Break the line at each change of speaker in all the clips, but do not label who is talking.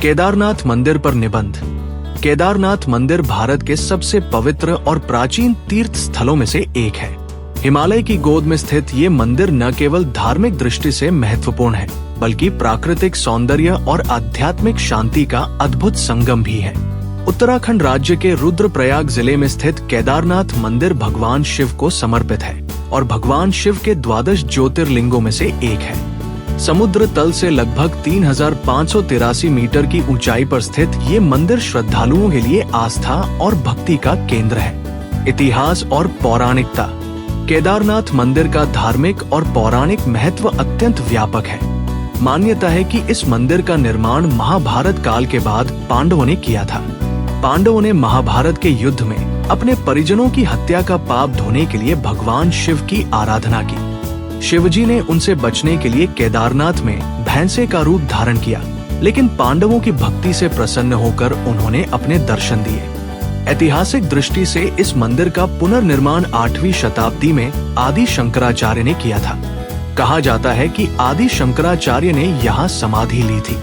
केदारनाथ मंदिर पर निबंध। केदारनाथ मंदिर भारत के सबसे पवित्र और प्राचीन तीर्थ स्थलों में से एक है। हिमालय की गोद में स्थित ये मंदिर न केवल धार्मिक दृष्टि से महत्वपूर्ण है, बल्कि प्राकृतिक सौंदर्य और आध्यात्मिक शांति का अद्भुत संगम भी है। उत्तराखंड राज्य के रुद्रप्रयाग जिले में स्थित केदारनाथ मंदिर भगवान शिव को समर्पित है और भगवान शिव के 12 ज्योतिर्लिंगों में से एक है। समुद्र तल से लगभग 3583 मीटर की ऊंचाई पर स्थित ये मंदिर श्रद्धालुओं के लिए आस्था और भक्ति का केंद्र है। इतिहास और पौराणिकता। केदारनाथ मंदिर का धार्मिक और पौराणिक महत्व अत्यंत व्यापक है। मान्यता है कि इस मंदिर का निर्माण महाभारत काल के बाद पांडवों ने किया था। पांडवों ने महाभारत के युद्ध में अपने परिजनों की हत्या का पाप धोने के लिए भगवान शिव की आराधना की। शिवजी ने उनसे बचने के लिए केदारनाथ में भैंसे का रूप धारण किया, लेकिन पांडवों की भक्ति से प्रसन्न होकर उन्होंने अपने दर्शन दिए। ऐतिहासिक दृष्टि से इस मंदिर का पुनर्निर्माण 8वीं शताब्दी में आदि शंकराचार्य ने किया था। कहा जाता है कि आदि शंकराचार्य ने यहाँ समाधि ली थी।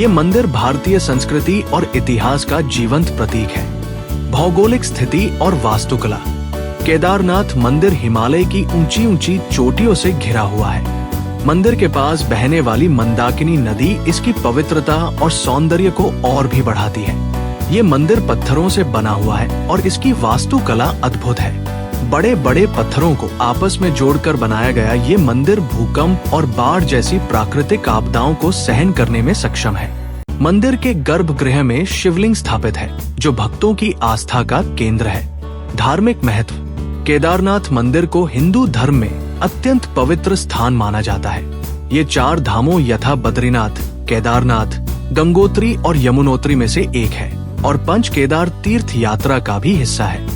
ये मंदिर भारतीय संस्कृति और इतिहास का जीवंत प्रतीक है। भौगोलिक स्थिति और वास्तुकला। केदारनाथ मंदिर हिमालय की ऊंची ऊंची चोटियों से घिरा हुआ है। मंदिर के पास बहने वाली मंदाकिनी नदी इसकी पवित्रता और सौंदर्य को और भी बढ़ाती है। ये मंदिर पत्थरों से बना हुआ है और इसकी वास्तुकला अद्भुत है। बड़े बड़े पत्थरों को आपस में जोड़कर बनाया गया ये मंदिर भूकंप और बाढ़ जैसी प्राकृतिक आपदाओं को सहन करने में सक्षम है। मंदिर के गर्भगृह में शिवलिंग स्थापित है, जो भक्तों की आस्था का केंद्र है। धार्मिक महत्व। केदारनाथ मंदिर को हिंदू धर्म में अत्यंत पवित्र स्थान माना जाता है। ये 4 धामों यथा बद्रीनाथ, केदारनाथ, गंगोत्री और यमुनोत्री में से एक है और पंच केदार तीर्थ यात्रा का भी हिस्सा है।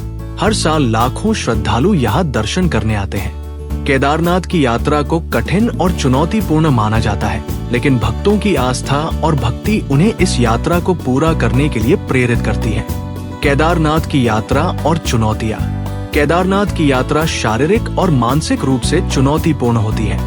हर साल लाखों श्रद्धालु यहाँ दर्शन करने आते हैं। केदारनाथ की यात्रा को कठिन और चुनौतीपूर्ण माना जाता है, लेकिन भक्तों की आस्था और भक्ति उन्हें इस यात्रा को पूरा करने के लिए प्रेरित करती है। केदारनाथ की यात्रा और चुनौतियाँ। केदारनाथ की यात्रा शारीरिक और मानसिक रूप से चुनौतीपूर्ण होती है।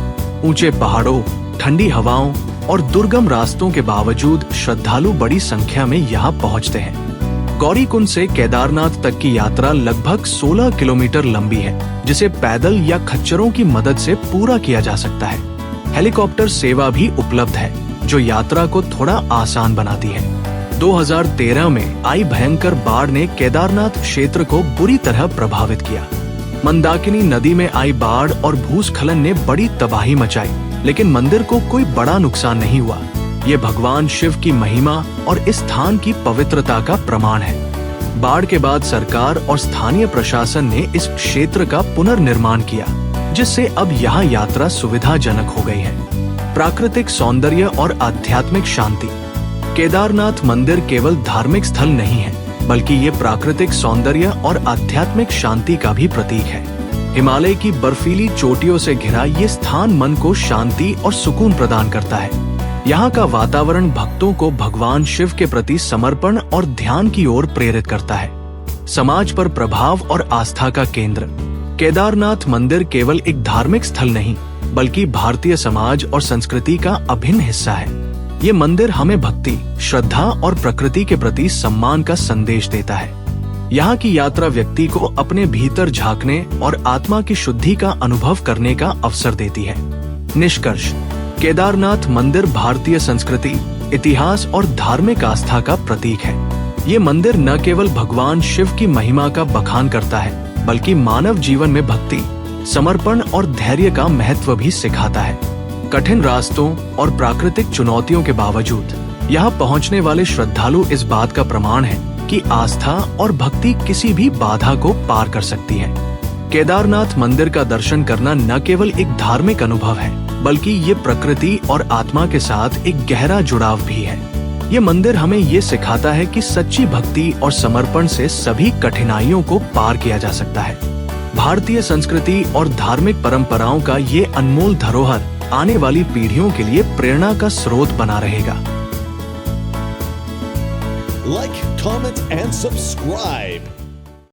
ऊंचे पहाड़ों, ठंडी हवाओं और दुर्गम रास्तों के बावजूद श्रद्धालु बड़ी संख्या में यहाँ पहुँचते हैं। गौरीकुंड से केदारनाथ तक की यात्रा लगभग 16 किलोमीटर लंबी है, जिसे पैदल या खच्चरों की मदद से पूरा किया जा सकता है। हेलीकॉप्टर सेवा भी उपलब्ध है, जो यात्रा को थोड़ा आसान बनाती है। 2013 में आई भयंकर बाढ़ ने केदारनाथ क्षेत्र को बुरी तरह प्रभावित किया। मंदाकिनी नदी में आई बाढ़ और भूस्खलन ने बड़ी तबाही मचाई, लेकिन मंदिर को कोई बड़ा नुकसान नहीं हुआ। ये भगवान शिव की महिमा और इस स्थान की पवित्रता का प्रमाण है। बाढ़ के बाद सरकार और स्थानीय प्रशासन ने इस क्षेत्र का पुनर्निर्माण किया, जिससे अब यहाँ यात्रा सुविधाजनक हो गई है। प्राकृतिक सौंदर्य और आध्यात्मिक शांति। केदारनाथ मंदिर केवल धार्मिक स्थल नहीं है, बल्कि ये प्राकृतिक सौंदर्य और आध्यात्मिक शांति का भी प्रतीक है। हिमालय की बर्फीली चोटियों से घिरा ये स्थान मन को शांति और सुकून प्रदान करता है। यहाँ का वातावरण भक्तों को भगवान शिव के प्रति समर्पण और ध्यान की ओर प्रेरित करता है। समाज पर प्रभाव और आस्था का केंद्र। केदारनाथ मंदिर केवल एक धार्मिक स्थल नहीं, बल्कि भारतीय समाज और संस्कृति का अभिन्न हिस्सा है। ये मंदिर हमें भक्ति, श्रद्धा और प्रकृति के प्रति सम्मान का संदेश देता है। यहाँ की यात्रा व्यक्ति को अपने भीतर झांकने और आत्मा की शुद्धि का अनुभव करने का अवसर देती है। निष्कर्ष। केदारनाथ मंदिर भारतीय संस्कृति, इतिहास और धार्मिक आस्था का प्रतीक है। ये मंदिर न केवल भगवान शिव की महिमा का बखान करता है, बल्कि मानव जीवन में भक्ति, समर्पण और धैर्य का महत्व भी सिखाता है। कठिन रास्तों और प्राकृतिक चुनौतियों के बावजूद यहाँ पहुँचने वाले श्रद्धालु इस बात का प्रमाण है कि आस्था और भक्ति किसी भी बाधा को पार कर सकती है। केदारनाथ मंदिर का दर्शन करना न केवल एक धार्मिक अनुभव है, बल्कि ये प्रकृति और आत्मा के साथ एक गहरा जुड़ाव भी है। ये मंदिर हमें ये सिखाता है कि सच्ची भक्ति और समर्पण से सभी कठिनाइयों को पार किया जा सकता है। भारतीय संस्कृति और धार्मिक परंपराओं का ये अनमोल धरोहर आने वाली पीढ़ियों के लिए प्रेरणा का स्रोत बना रहेगा।
Like, comment and subscribe.